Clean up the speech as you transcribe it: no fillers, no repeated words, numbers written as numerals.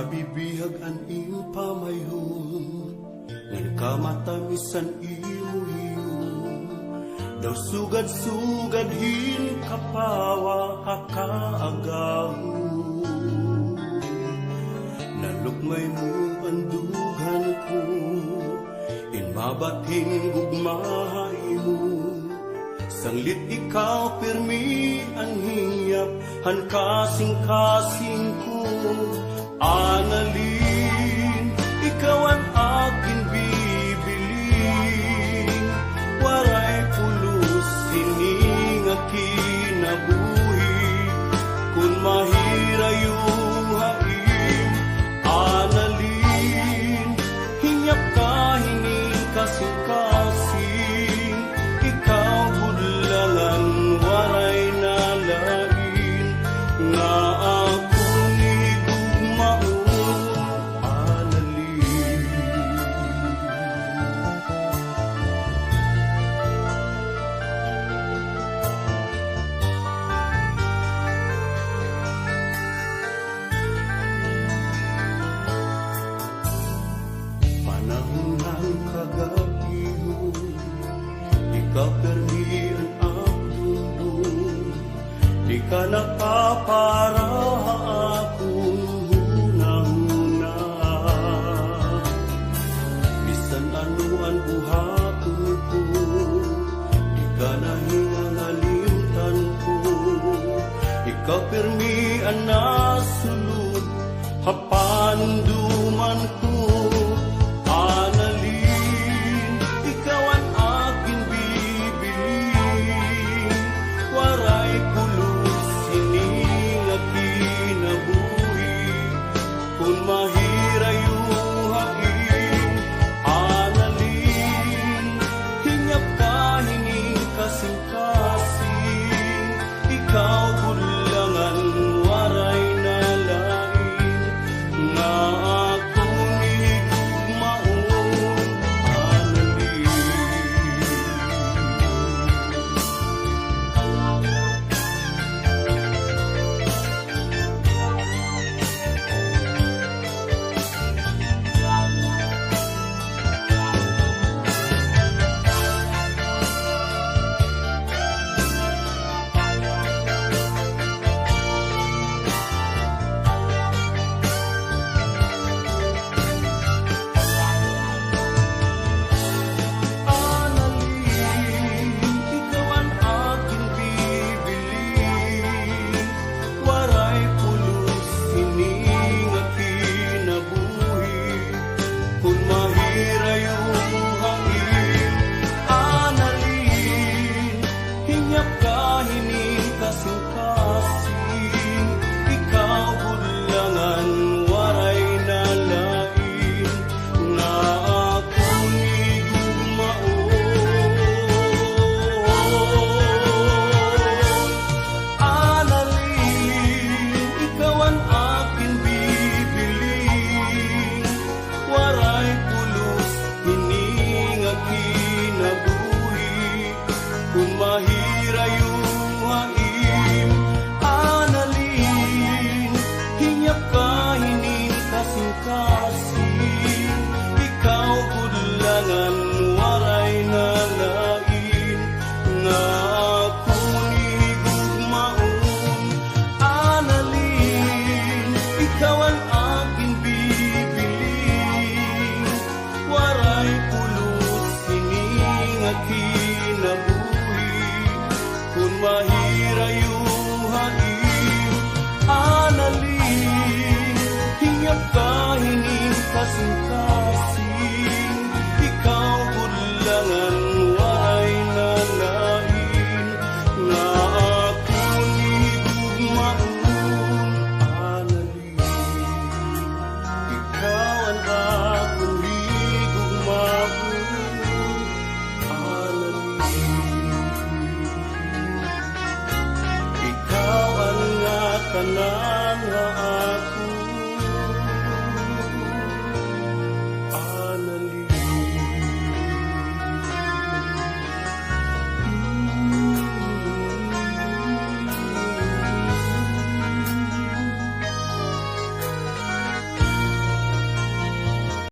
Mabibihag an iyong pamayhon, ngan kamatamisan imuhiyo. Daw sugad-sugad hin kapawa kakaagaho. Nalukmay mo ang dugan ko, inmabating gugmahay mo. Sanglit ikaw pirmi ang hiyap, han kasing-kasing ko. Analin, ikaw ang aking bibiling. Waray pulos, hining kinabuhi. Kung mahira yung hain, analin, hinyap ka, hining kasing-kasing. Ikaw budlalan, waray nalain. Nga ako ni gugmaon, analin. Panahon ng kagabiho, ikaw permi ang abdulong. Di ka nakapara akong hunahuna. Bisan ano ang buhaton ko, di ka nahingalimtan ko. Ikaw permi ang nasulod, hapanduman ko. Analin, ikaw ang aking bibiling. Waray pulos, hining kinabuhi. Kung mahira yung hain, analin, hinyap ka, hining kasing-kasing. Ikaw budlangan, waray nalain. Nga ako ni gugmaon, analin. Analin, ikaw ang aking bibiling. Waray pulos, hining kinabuhi. Kung mahira yung hain, analin, hinyap ka, hining kasing-kasing. Ikaw budlangan, waray nalain. Nga ako ni gugmaon, analin, ikaw ang aking bibiling. Waray pulos, hining kinabuhi. Kung mahira yung hain, analin, hinyap ka, hining kasing-kasing. Ikaw budlangan, waray nalain. Nga ako ni gugmaon, analin, ikaw ang aking bibiling. Waray pulos, hining kinabuhi. Kung mahira yung hain, analin, hinyap ka, hining kasing-kasing. Ikaw budlangan, waray nalain. Nga ako ni gugmaon, analin. Ikaw ang akong ni gugmaon, analin. Ikaw ang nga tanan nga